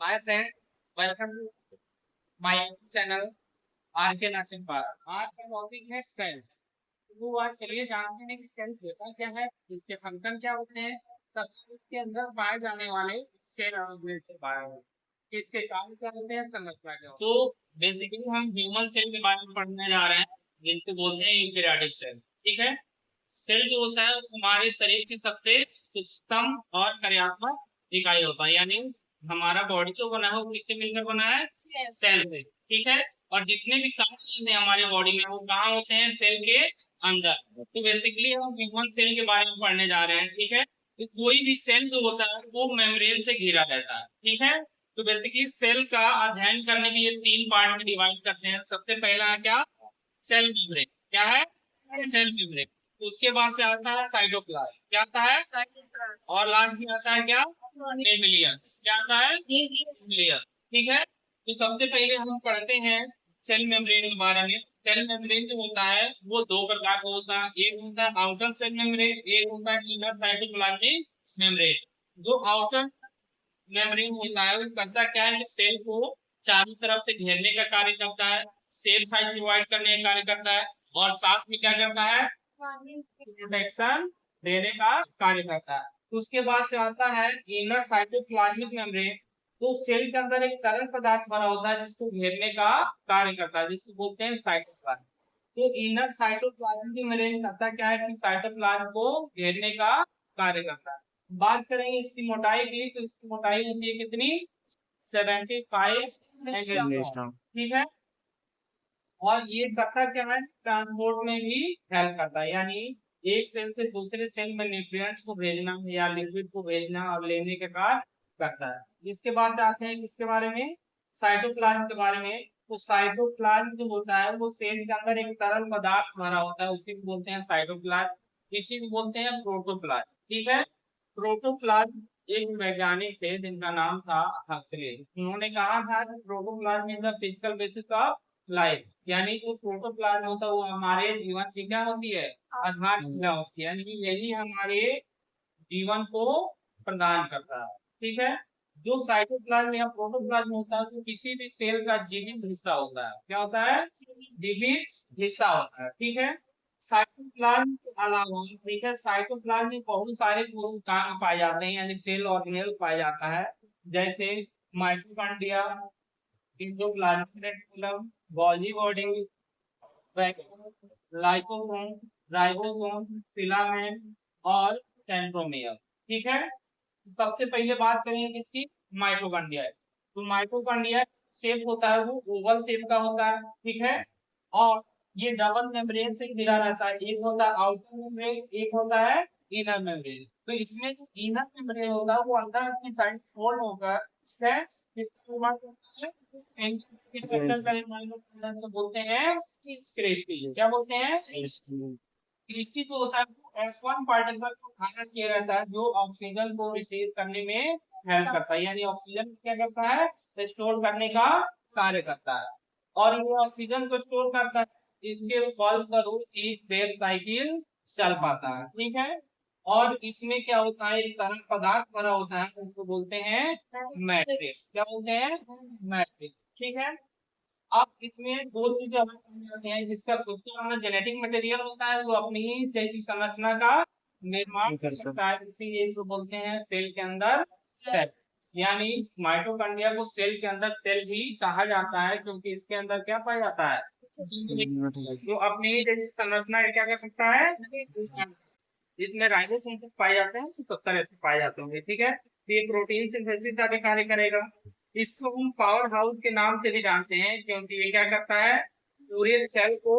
Hi friends, welcome to my channel RK nursing park. आज का topic है cell. तो आज चलिए जानते हैं कि सेल होता क्या है, इसके फंक्शन क्या होते हैं, सब इसके अंदर पाए जाने वाले सेल ऑर्गेनेल से पाए हुए इसके काम क्या होते हैं, समझना क्या होता है। तो बेसिकली हम ह्यूमन सेल के बारे में पढ़ने जा रहे हैं, जिसको बोलते हैं यूकेरियोटिक सेल। ठीक है। सेल जो होता है वो हमारे शरीर की सबसे सूक्ष्म और कार्यात्मक इकाई होता है, यानी हमारा बॉडी जो बना है वो किससे मिलकर बना है? सेल से। ठीक है। और जितने भी काम होते हैं हमारे बॉडी में वो कहाँ होते हैं? सेल के अंदर। तो बेसिकली हम ह्यूमन सेल के बारे में पढ़ने जा रहे हैं। ठीक है। तो कोई भी सेल जो होता है वो मेम्ब्रेन से घिरा रहता है। ठीक है। तो बेसिकली सेल का अध्ययन करने के लिए तीन पार्ट में डिवाइड करते हैं। सबसे पहला है क्या? Cell membrane. क्या है? Cell membrane. उसके बाद से आता है साइटोप्लाज्म। क्या आता है? और लास्ट में आता है क्या? न्यूक्लियस। क्या आता है? न्यूक्लियस। ठीक है। तो सबसे पहले हम पढ़ते हैं सेल मेम्ब्रेन के बारे में। सेल मेम्ब्रेन जो होता है वो दो प्रकार का होता है। एक होता है आउटर सेल मेम्ब्रेन, एक होता है इनर साइटोप्लाज्मिक मेम्ब्रेन। जो आउटर मेम्ब्रेन होता है वो करता क्या है कि सेल को चारों तरफ से घेरने का कार्य करता है, सेल साइज डिवाइड करने का कार्य करता है, और साथ में क्या करता है? प्रोटेक्शन देने का कार्य करता है। तो उसके बाद से आता है इनर साइटोप्लाज्मिक मेम्ब्रेन। तो सेल के अंदर एक तरल पदार्थ भरा होता है जिसको घेरने का कार्य करता है, जिसको बोलते हैं साइटोप्लाज्म। तो इनर साइटोप्लाज्मिक मेम्ब्रेन करता क्या है कि साइटोप्लाज्म को घेरने का कार्य करता है। बात करेंगे इसकी मोटाई की, तो इसकी मोटाई होती है कितनी? 75 एंगस्ट्रॉम। ठीक है। और ये करता क्या है? ट्रांसपोर्ट में भी हेल्प करता है, यानी एक सेल से दूसरे सेल में न्यूट्रिएंट्स को भेजना या लिक्विड को भेजना और लेने के कार्य करता है। इसके बाद से आते हैं किसके बारे में? साइटोप्लाज्म के बारे में। तो साइटोप्लाज्म जो होता है वो सेल के अंदर एक तरल पदार्थ भरा होता है, उसी को बोलते हैं साइटोप्लाज्म। इसी को बोलते हैं प्रोटोप्लाज्म। ठीक है। प्रोटोप्लाज्म एक वैज्ञानिक थे जिनका नाम था हक्सले। उन्होंने कहा था कि protoplasm is the physical basis of life, यानी जो प्रोटोप्लाज्म होता है वो हमारे जीवन की क्या होती है? आधारशिला होती है, यानी कि यही हमारे जीवन को प्रदान करता है। ठीक है। जो साइटोप्लाज्म या प्रोटोप्लाज्म होता है वो किसी भी सेल का जीवित हिस्सा होता है। क्या होता है? जीवित हिस्सा होता है। ठीक है। साइटोप्लाज्म के अलावा, ठीक है, साइटोप्लाज्म में बहुत सारे कोशिकाएं पाए जाते हैं, यानी सेल ऑर्गेनेल पाया जाता है। जैसे mitochondria, endoplasmic reticulum, Golgi body, lysosome, ribosome, filament और सेंट्रोमियर। ठीक है। सबसे पहले बात करेंगे किसकी? माइटोकॉन्ड्रिया। तो माइटोकॉन्ड्रिया शेप होता है वो ओवल शेप का होता है। ठीक है। और ये डबल मेम्ब्रेन से घिरा रहता है, एक होता है आउटर मेम्ब्रेन, एक होता है इनर मेम्ब्रेन। तो इसमें जो इनर मेम्ब्रेन होगा वो अंदर अपनी साइड फोल्ड होगा। ठीक है। इसको बात करते हैं तो बोलते हैं क्रिस्टी। क्या बोलते हैं? क्रिस्टी जो होता है वो F1 पार्टिकल को खाना किया रहता है, जो ऑक्सीजन को रिसीव करने में हेल्प करता है, यानी ऑक्सीजन क्या करता है? स्टोर करने का कार्य करता है। और ये ऑक्सीजन को स्टोर करता है, इसके फलस्वरूप एक बेस साइकिल चल पाता है। ठीक है। और इसमें क्या होता है? एक तरल पदार्थ भरा होता है, उसको बोलते हैं मैट्रिक्स। क्या बोलते हैं? मैट्रिक्स। ठीक है। अब इसमें दो चीजें हमें समझ आती हैं, जिसका खुद का अपना जेनेटिक मटेरियल होता है जो अपनी ही जैसी संरचना का निर्माण कर सकता है, इसीलिए इसको बोलते हैं सेल के अंदर सेल। यानी माइटोकॉन्ड्रिया को सेल के अंदर सेल भी कहा जाता है, क्योंकि इसके अंदर क्या पाया जाता है? जो अपनी ही जैसी संरचना क्या कर सकता है? इसमें राइबोसोम पाए जाते हैं, 70 ऐसे पाए जाते होंगे। ठीक है। तो ये प्रोटीन सिंथेसिस का भी कार्य करेगा। इसको हम पावर हाउस के नाम से भी जानते हैं, क्योंकि ये क्या करता है? पूरे सेल को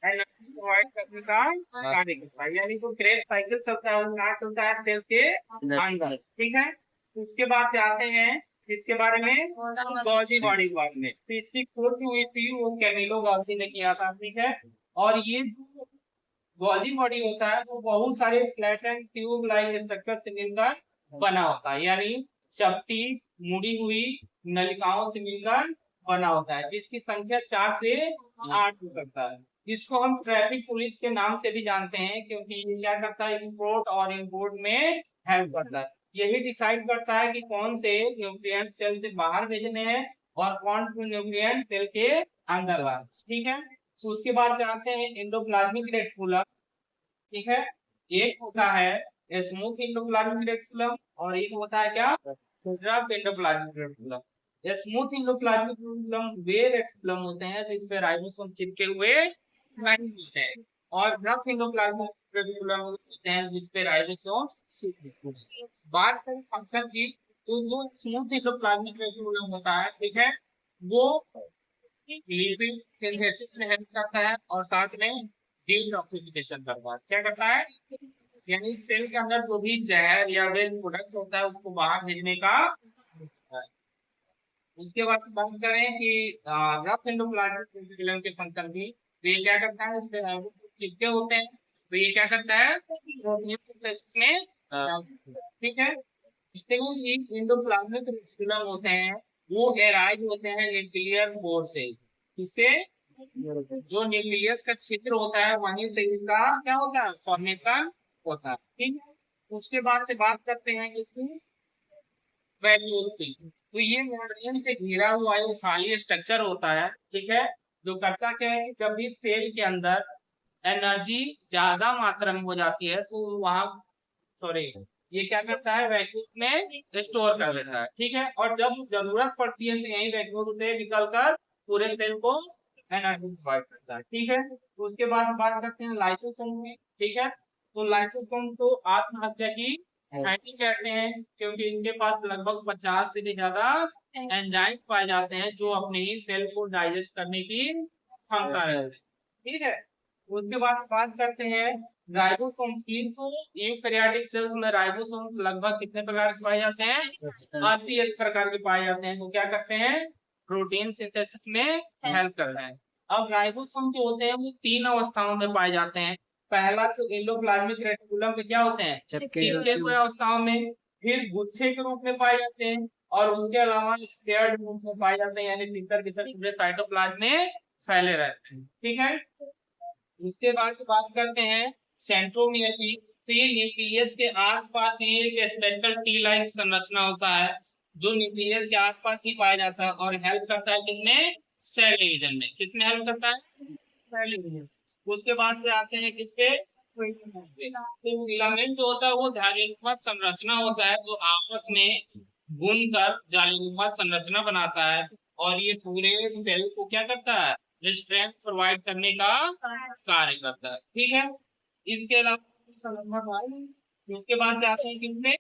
एनर्जी प्रोवाइड करने का कार्य करता है, यानी जो क्रेब साइकिल चलता है वो कहाँ चलता है? सेल के अंदर। ठीक है। उसके बाद से आते हैं इसके बारे में गॉल्गी बॉडी के बारे में। तो इसकी खोज जो हुई थी वो कैमिलो गॉल्गी ने किया था। ठीक है। और ये जो गॉल्गी बॉडी होता है वो बहुत सारे flat and tube like structure से मिलकर बना होता है, यानी चपटी मुड़ी हुई नलिकाओं से मिलकर बना होता है, जिसकी संख्या 4 से 8 हो सकता है। इसको हम ट्रैफिक पुलिस के नाम से भी जानते हैं, क्योंकि ये क्या करता है? इंपोर्ट और इंपोर्ट में हेल्प करता है। यही डिसाइड करता है कि कौन से न्यूट्रिएंट सेल से बाहर भेजने हैं और कौन से न्यूट्रिएंट सेल के अंदर लाना। ठीक है, तो उसके बाद आते हैं एंडोप्लाज्मिक रेटिकुलम। ठीक है, एक होता है स्मूथ एंडोप्लाज्मिक रेटिकुलम और एक होता है क्या, rough endoplasmic reticulum. Smooth endoplasmic reticulum वे रेटिकुलम होते हैं जिस पे राइबोसोम चिपके हुए नहीं होते हैं, और रफ एंडोप्लाज्मिक रेटिकुलम होते हैं जिस पे राइबोसोम चिपके हुए हैं। बात करें फंक्शन की, तो जो स्मूथ एंडोप्लाज्मिक रेटिकुलम होता है, ठीक है, वो लिपिड सिंथेसिस में हेल्प करता है और साथ में डिटॉक्सिफिकेशन करता है। क्या करता है, यानी सेल के अंदर जो भी जहर या वेस्ट प्रोडक्ट होता है उसको बाहर भेजने का होता है। उसके बाद बात करें कि रफ एंडोप्लाज्मिक रेटिकुलम के फंक्शन भी, तो ये क्या करता है, इसके राइबोसोम चिपके होते हैं, तो ये क्या करता है, प्रोटीन सिंथेसिस में ठीक है। जितने भी एंडोप्लाज्मिक रेटिकुलम होते हैं वो एराइज होते हैं न्यूक्लियर पोर से। किसे, जो न्यूक्लियस का छिद्र होता है वहीं से इसका क्या होता है, फॉर्मेशन होता है। ठीक है, उसके बाद से बात करते हैं इसकी वैक्यूल की। तो ये मेम्ब्रेन से घिरा हुआ एक खाली स्ट्रक्चर होता है, ठीक है, जो करता क्या है, जब भी सेल के अंदर एनर्जी ज्यादा मात्रा में हो जाती है तो वहां, सॉरी, ये क्या करता है, वैक्यूम में स्टोर कर देता है। ठीक है, और जब जरूरत पड़ती है तो यही वैक्यूम से निकलकर पूरे सेल को एनर्जी प्रोवाइड करता है। ठीक है, तो उसके बाद बात करते हैं लाइसोसोम की। ठीक है, तो लाइसोसोम को आत्महत्या की एंजाइम कहते हैं क्योंकि इसके पास लगभग 50 से भी ज्यादा एंजाइम पाए जाते हैं जो अपने ही सेल को डाइजेस्ट करने की क्षमता रखते हैं। ठीक है, उसके बाद बात करते हैं राइबोसोम्स की। तो यूकैरियोटिक सेल्स में राइबोसोम्स लगभग कितने प्रकार के पाए जाते हैं, 38 प्रकार के पाए जाते हैं। वो क्या करते हैं, प्रोटीन सिंथेसिस में हेल्प करते हैं। अब राइबोसोम जो होते हैं वो 3 अवस्थाओं में पाए जाते हैं। पहला तो एंडोप्लाज्मिक रेटिकुलम में क्या होते हैं, चिपके हुए अवस्थाओं में, फिर गुच्छे के रूप में पाए जाते हैं, और उसके अलावा स्टेयर्ड रूप में पाए जाते हैं, यानी भीतर के पूरे साइटोप्लाज्म में फैले रहते हैं। ठीक है, उसके बाद से बात करते हैं सेंट्रोमियर की। तो ये न्यूक्लियस के आसपास ही एक स्पेक्ट्रल टी लाइक संरचना होता है जो न्यूक्लियस के आसपास ही पाया जाता है और हेल्प करता है किसमें, सेल डिवीजन में। किसमें हेल्प करता है, सेल डिवीजन। उसके बाद से आते हैं किसके, तो फिलामेंट जो होता है वो धारीनुमा संरचना होता है जो आपस में बुनकर जालीनुमा संरचना बनाता है, और ये पूरे सेल को क्या करता है, स्ट्रेंथ प्रोवाइड करने का कार्य करता है। ठीक है, इसके अलावा उसके बाद से आते हैं किसमें,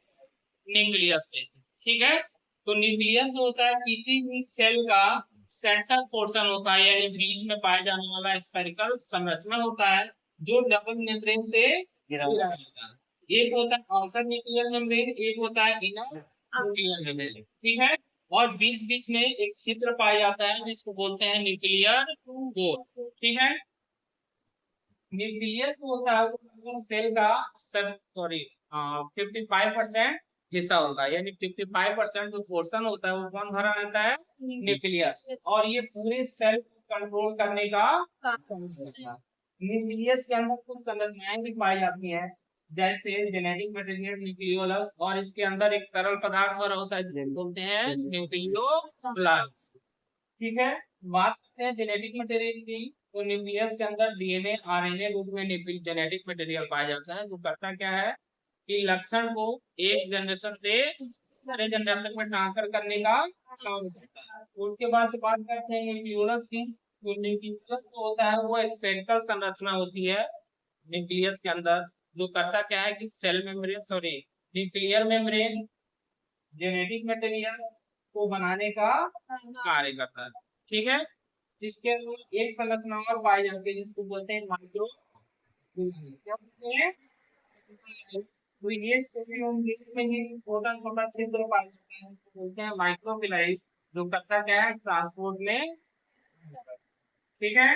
न्यूक्लियस पे। ठीक है, तो न्यूक्लियस जो होता है किसी भी सेल का सेंट्रल पोर्शन होता है, यानी बीच में पाया जाने वाला स्फेरिकल संरचना होता है जो डबल मेम्ब्रेन से घिरा होता है। एक होता है आउटर न्यूक्लियर मेम्ब्रेन, एक होता है इनर न्यूक्लियर मेम्ब्रेन। ठीक है, और बीच बीच में एक छिद्र पाया जाता है जिसको बोलते हैं न्यूक्लियर पोर। ठीक है, न्यूक्लियस जो होता है वो सेल का सब, सॉरी, 55% हिस्सा होता है, यानी 55% जो पोर्शन होता है वो कौन भरा रहता है, न्यूक्लियस, और ये पूरे सेल को कंट्रोल करने का काम करता है। न्यूक्लियस के अंदर कुछ संरचनाएं भी पाई जाती हैं जैसे जेनेटिक मटेरियल न्यूक्लियोलस, और इसके अंदर एक तरल पदार्थ भरा होता है जिसे बोलते हैं न्यूक्लियोप्लास्ट। ठीक है, बात करते हैं जेनेटिक मटेरियल की। तो न्यूक्लियस के अंदर डीएनए आरएनए रूप में जेनेटिक मटेरियल पाया जाता है जो करता क्या है कि लक्षण को एक जनरेशन से दूसरे जनरेशन में ट्रांसफर करने का काम करता है। उसके बाद से बात करते हैं न्यूक्लियोलस की। तो न्यूक्लियोलस जो होता है वो स्फेरिकल संरचना होती है न्यूक्लियस के अंदर, जो करता क्या है कि cell membrane, sorry, nuclear membrane genetic material को बनाने का कार्य करता है। ठीक है, इसके अलावा एक संरचना और पाई जाती है जिसको बोलते हैं माइक्रो, क्या बोलते हैं, तो ये में ही छोटा छोटा छिद्र पाया जाता है तो बोलते हैं माइक्रोफिलाइट, जो करता क्या है ट्रांसपोर्ट में। ठीक है,